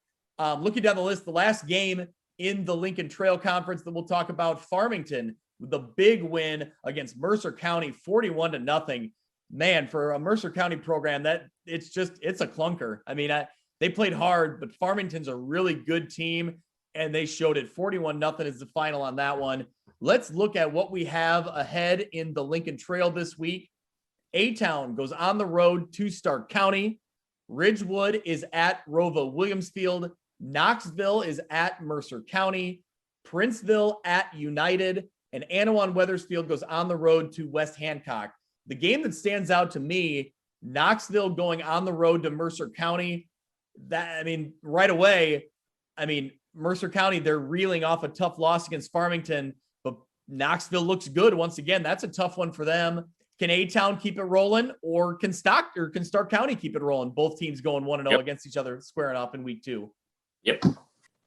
Looking down the list, the last game in the Lincoln Trail Conference that we'll talk about, Farmington with the big win against Mercer County, 41-0. Man, for a Mercer County program, it's a clunker. I mean, they played hard, but Farmington's a really good team, and they showed it. 41-0 is the final on that one. Let's look at what we have ahead in the Lincoln Trail this week. A-Town goes on the road to Stark County. Ridgewood is at Rova Williamsfield. Knoxville is at Mercer County. Princeville at United. And Anawan Wethersfield goes on the road to West Hancock. The game that stands out to me, Knoxville going on the road to Mercer County. Right away, Mercer County, they're reeling off a tough loss against Farmington, but Knoxville looks good. Once again, that's a tough one for them. Can A-Town keep it rolling, or can Stark County keep it rolling? Both teams going 1-0 against each other, squaring off in week 2. Yep.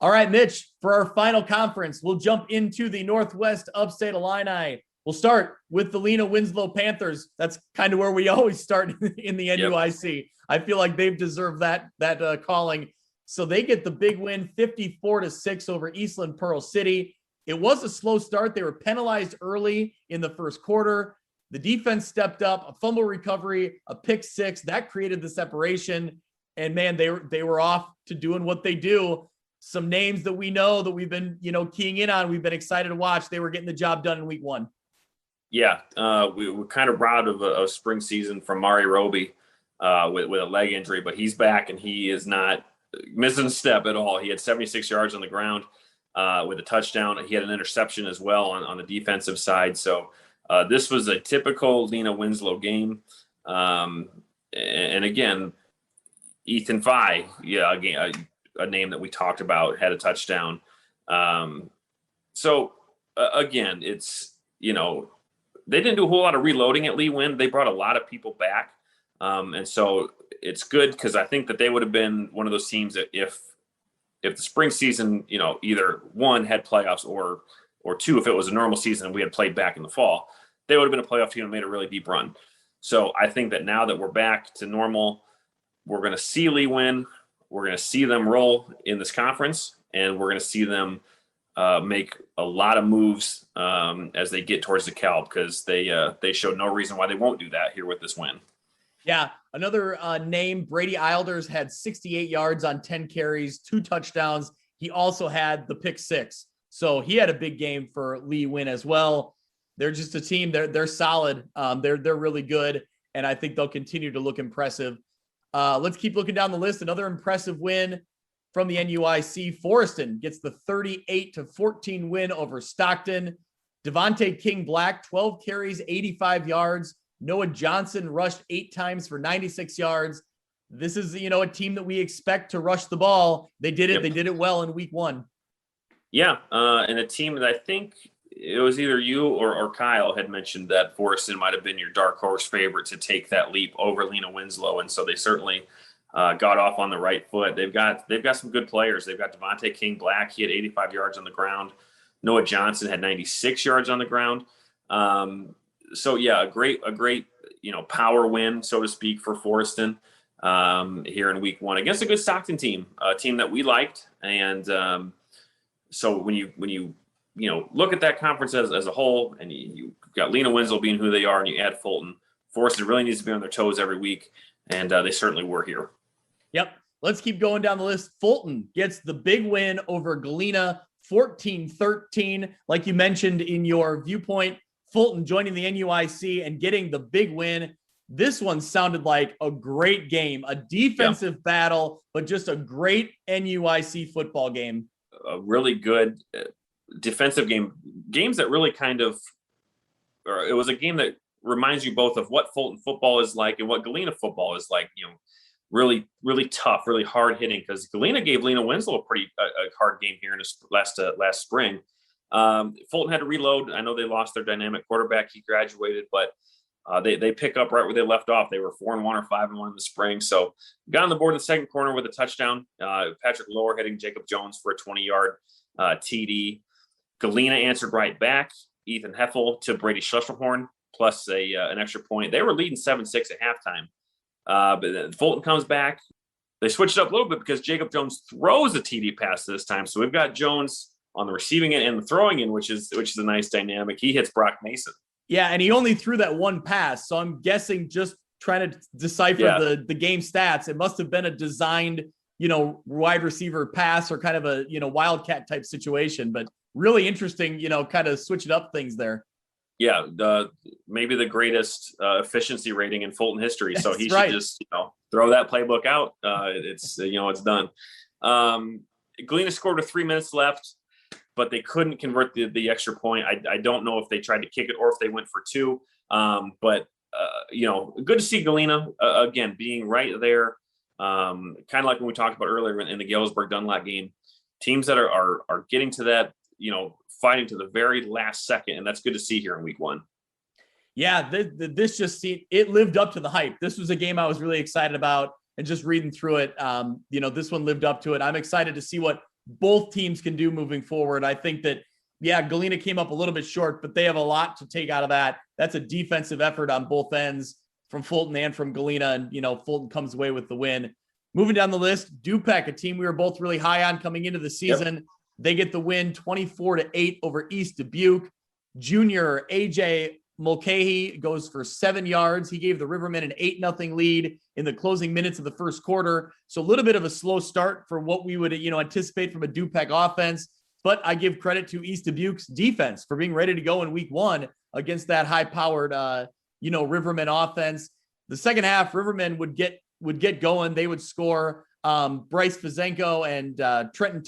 All right, Mitch, for our final conference, we'll jump into the Northwest Upstate Illini. We'll start with the Lena Winslow Panthers. That's kind of where we always start in the NUIC. Yep. I feel like they've deserved that calling. So they get the big win, 54-6 over Eastland Pearl City. It was a slow start. They were penalized early in the first quarter. The defense stepped up, a fumble recovery, a pick six. That created the separation. And, man, they were off to doing what they do. Some names that we know that we've been, keying in on, we've been excited to watch. They were getting the job done in week one. Yeah, we were kind of robbed of a spring season from Mari Roby with a leg injury, but he's back and he is not missing a step at all. He had 76 yards on the ground with a touchdown. He had an interception as well on the defensive side. So this was a typical Lena Winslow game. And again, Ethan Fye, a name that we talked about, had a touchdown. So again, it's, they didn't do a whole lot of reloading at Lee Win. They brought a lot of people back. And so it's good because I think that they would have been one of those teams that if the spring season, either one had playoffs or two, if it was a normal season and we had played back in the fall, they would have been a playoff team and made a really deep run. So I think that now that we're back to normal, we're going to see Lee win. We're going to see them roll in this conference, and we're going to see them make a lot of moves as they get towards the Cal, because they showed no reason why they won't do that here with this win. Yeah, another name, Brady Eilders, had 68 yards on 10 carries, 2 touchdowns. He also had the pick six. So he had a big game for Lee Win as well. They're just a team. They're solid. They're really good, and I think they'll continue to look impressive. Let's keep looking down the list. Another impressive win from the NUIC. Forreston gets the 38-14 win over Stockton. Devontae King Black, 12 carries, 85 yards. Noah Johnson rushed 8 times for 96 yards. This is, a team that we expect to rush the ball. They did it. Yep. They did it well in week one. Yeah. And a team that I think it was either you or Kyle had mentioned that Forreston might have been your dark horse favorite to take that leap over Lena Winslow. And so they certainly got off on the right foot. They've got some good players. They've got Devontae King Black. He had 85 yards on the ground. Noah Johnson had 96 yards on the ground. So yeah, a great, power win, so to speak, for Forreston here in week one against a good Stockton team, a team that we liked. And so when you look at that conference as a whole, and you got Lena Winslow being who they are, and you add Fulton, Forreston really needs to be on their toes every week. And they certainly were here. Yep. Let's keep going down the list. Fulton gets the big win over Galena, 14-13. Like you mentioned in your viewpoint, Fulton joining the NUIC and getting the big win. This one sounded like a great game, a defensive battle, but just a great NUIC football game. A really good defensive game. Games that really it was a game that reminds you both of what Fulton football is like and what Galena football is like. Really, really tough, really hard hitting, because Galena gave Lena Winslow a pretty hard game here in last spring. Fulton had to reload. I know they lost their dynamic quarterback. He graduated, but they pick up right where they left off. They were 4-1 or 5-1 in the spring. So got on the board in the second corner with a touchdown. Patrick Lower hitting Jacob Jones for a 20-yard TD. Galena answered right back. Ethan Heffel to Brady Schlesselhorn plus an extra point. They were leading 7-6 at halftime. But then Fulton comes back. They switched it up a little bit because Jacob Jones throws a TD pass this time. So we've got Jones on the receiving end and the throwing end, which is a nice dynamic. He hits Brock Mason. Yeah, and he only threw that one pass. So I'm guessing, just trying to decipher the game stats, it must have been a designed, wide receiver pass or kind of a, wildcat type situation. But really interesting, kind of switch it up things there. Yeah, maybe the greatest efficiency rating in Fulton history. So he should just throw that playbook out. It's done. Galena scored with 3 minutes left, but they couldn't convert the extra point. I don't know if they tried to kick it or if they went for 2. But good to see Galena again being right there. Kind of like when we talked about earlier in the Galesburg Dunlap game, teams that are getting to that, fighting to the very last second, and that's good to see here in week one. Yeah, this just it lived up to the hype. This was a game I was really excited about, and just reading through it, this one lived up to it. I'm excited to see what both teams can do moving forward. I think that, yeah, Galena came up a little bit short, but they have a lot to take out of that. That's a defensive effort on both ends from Fulton and from Galena. And, Fulton comes away with the win. Moving down the list, Dupec, a team we were both really high on coming into the season. Yep. They get the win 24-8 over East Dubuque. Junior AJ Mulcahy goes for 7 yards. He gave the Rivermen an 8-0 lead in the closing minutes of the first quarter. So a little bit of a slow start for what we would, anticipate from a Dupec offense. But I give credit to East Dubuque's defense for being ready to go in week one against that high-powered, Rivermen offense. The second half, Rivermen would get going. They would score. Bryce Fizenko and Trenton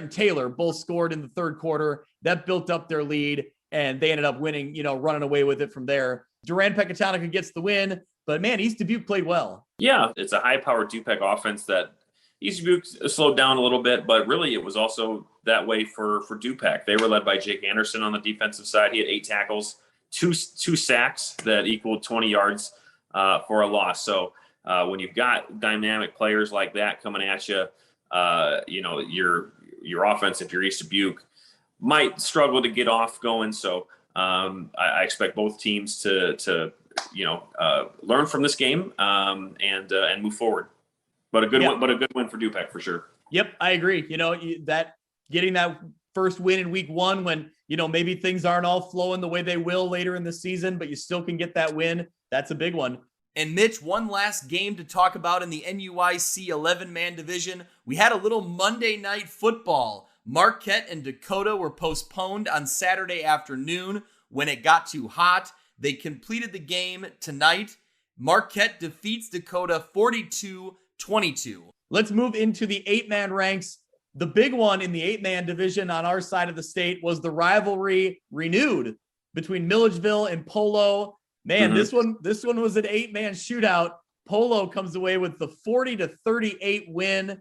Taylor both scored in the third quarter. That built up their lead, and they ended up winning, running away with it from there. Durand Pecatonica gets the win, but man, East Dubuque played well. Yeah, it's a high-powered Dupec offense that East Dubuque slowed down a little bit, but really it was also that way for Dupec. They were led by Jake Anderson on the defensive side. He had 8 tackles, two sacks that equaled 20 yards for a loss. So when you've got dynamic players like that coming at you, your offense, if you're East Dubuque, might struggle to get off going. So I expect both teams to learn from this game and move forward. But a good win for Dupec for sure. Yep, I agree. That getting that first win in week one when maybe things aren't all flowing the way they will later in the season, but you still can get that win. That's a big one. And Mitch, one last game to talk about in the NUIC 11-man division. We had a little Monday night football. Marquette and Dakota were postponed on Saturday afternoon when it got too hot. They completed the game tonight. Marquette defeats Dakota 42-22. Let's move into the 8-man ranks. The big one in the 8-man division on our side of the state was the rivalry renewed between Milledgeville and Polo. Man, this one was an 8-man shootout. Polo comes away with the 40-38 win.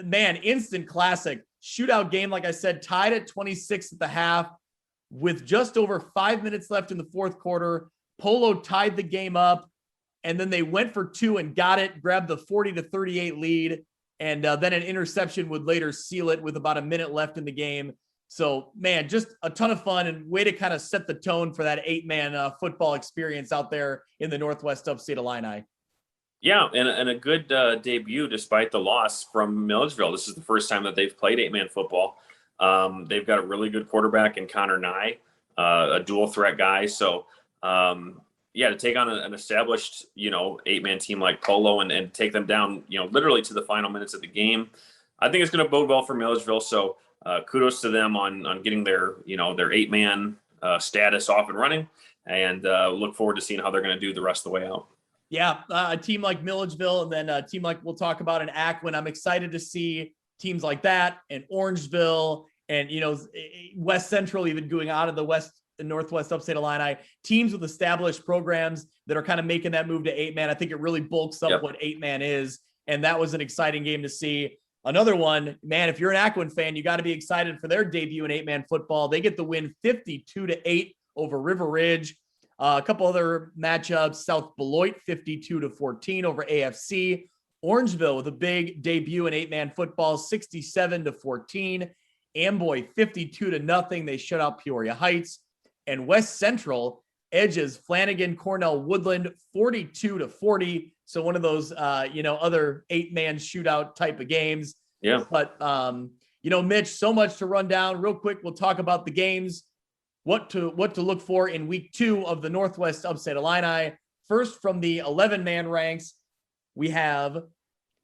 Man, instant classic. Shootout game, like I said, tied at 26 at the half with just over 5 minutes left in the fourth quarter. Polo tied the game up, and then they went for 2 and got it, grabbed the 40-38 lead, and then an interception would later seal it with about a minute left in the game. So, man, just a ton of fun and way to kind of set the tone for that 8-man football experience out there in the Northwest Upstate Illini. Yeah, and a good debut despite the loss from Milledgeville. This is the first time that they've played 8-man football. They've got a really good quarterback in Connor Nye, a dual threat guy. So, to take on an established, 8-man team like Polo and take them down, literally to the final minutes of the game, I think it's going to bode well for Milledgeville. So kudos to them on getting their 8-man status off and running, and look forward to seeing how they're going to do the rest of the way out. Yeah, a team like Milledgeville and then a team like we'll talk about in Akron. I'm excited to see teams like that and Orangeville and, West Central even going out of the Northwest Upstate Illini, teams with established programs that are kind of making that move to 8-man. I think it really bulks up what 8-man is. And that was an exciting game to see. Another one, man, if you're an Akron fan, you got to be excited for their debut in 8-man football. They get the win 52-8 over River Ridge. A couple other matchups, South Beloit 52-14 over AFC. Orangeville with a big debut in 8-man football, 67-14. Amboy 52-0. They shut out Peoria Heights. And West Central edges Flanagan Cornell Woodland 42-40. So one of those, other 8-man shootout type of games. Yeah. But, Mitch, so much to run down. Real quick, we'll talk about the games. What to look for in week 2 of the Northwest Upstate Illini. First, from the 11-man ranks, we have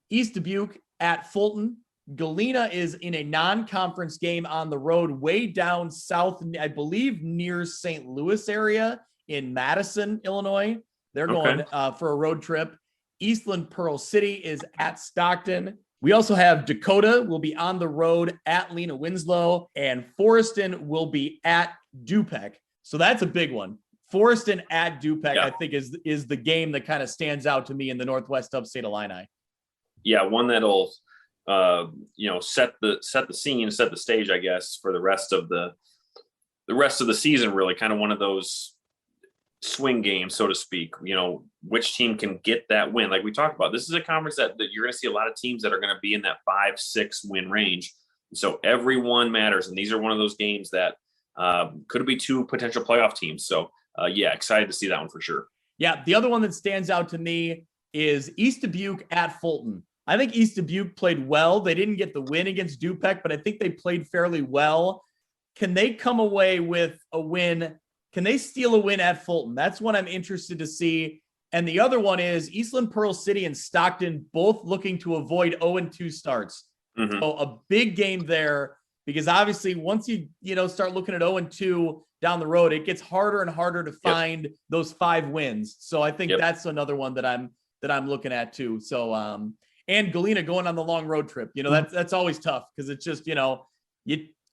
East Dubuque at Fulton. Galena is in a non-conference game on the road way down south, I believe near St. Louis area in Madison, Illinois. They're going for a road trip. Eastland Pearl City is at Stockton. We also have Dakota will be on the road at Lena Winslow, and Forreston will be at Dupec. So that's a big one. Forreston at Dupec, I think, is the game that kind of stands out to me in the Northwest Upstate Illini. Yeah, one that'll set the scene, set the stage, I guess, for the rest of the season. Really, kind of one of those swing games, so to speak. which team can get that win. Like we talked about, this is a conference that you're going to see a lot of teams that are going to be in that 5-6 win range. So every one matters. And these are one of those games that could be two potential playoff teams. So yeah, excited to see that one for sure. Yeah. The other one that stands out to me is East Dubuque at Fulton. I think East Dubuque played well. They didn't get the win against Dupec, but I think they played fairly well. Can they come away with a win? Can they steal a win at Fulton? That's what I'm interested to see. And the other one is Eastland Pearl City and Stockton, both looking to avoid 0-2 starts. Mm-hmm. So a big game there, because obviously once you start looking at 0-2 down the road, it gets harder and harder to find those 5 wins. So I think that's another one that I'm looking at too. So and Galena going on the long road trip, that's always tough because it's just, you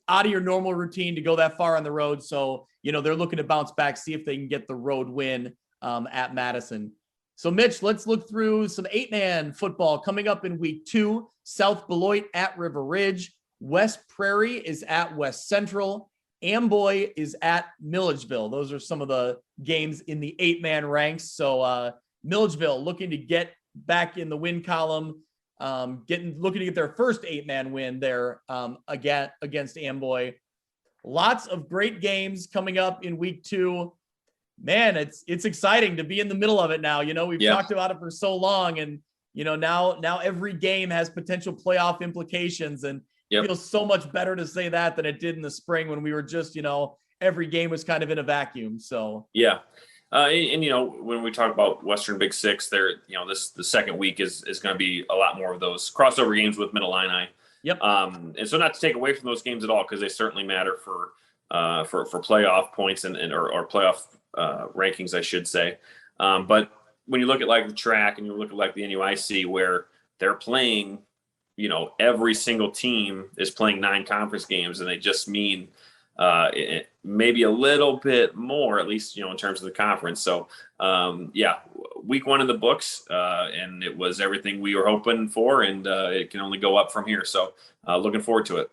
out of your normal routine to go that far on the road. So, they're looking to bounce back, see if they can get the road win at Madison. So Mitch, let's look through some 8-man football coming up in week 2. South Beloit at River Ridge. West Prairie is at West Central. Amboy is at Milledgeville. Those are some of the games in the 8-man ranks. So Milledgeville looking to get back in the win column, looking to get their first 8-man win there again against Amboy. Lots of great games coming up in week 2. Man, it's exciting to be in the middle of it now. We've talked about it for so long, and now every game has potential playoff implications, and it feels so much better to say that than it did in the spring when we were just every game was kind of in a vacuum. So and when we talk about Western Big Six, there the second week is going to be a lot more of those crossover games with Middle Illini. And so not to take away from those games at all, because they certainly matter for playoff points and or playoff rankings, I should say. But when you look at like the track and you look at like the NUIC, where they're playing, every single team is playing 9 conference games, and they just mean maybe a little bit more, at least, in terms of the conference. So week 1 in the books, and it was everything we were hoping for, and it can only go up from here. So looking forward to it.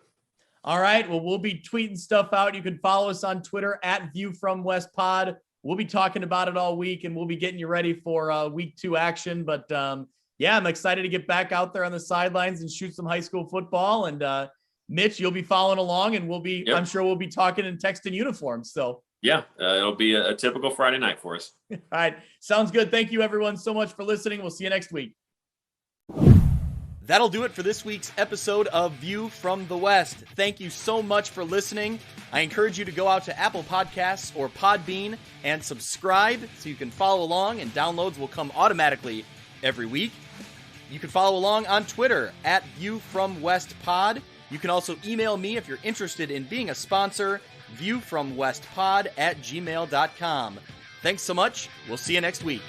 All right. Well, we'll be tweeting stuff out. You can follow us on Twitter at ViewFromWestPod. We'll be talking about it all week, and we'll be getting you ready for week 2 action. But I'm excited to get back out there on the sidelines and shoot some high school football. And Mitch, you'll be following along, and we'll be, I'm sure we'll be talking in text and uniform. So it'll be a typical Friday night for us. All right. Sounds good. Thank you everyone so much for listening. We'll see you next week. That'll do it for this week's episode of View from the West. Thank you so much for listening. I encourage you to go out to Apple Podcasts or Podbean and subscribe so you can follow along, and downloads will come automatically every week. You can follow along on Twitter at ViewFromWestPod. You can also email me if you're interested in being a sponsor, viewfromwestpod@gmail.com. Thanks so much. We'll see you next week.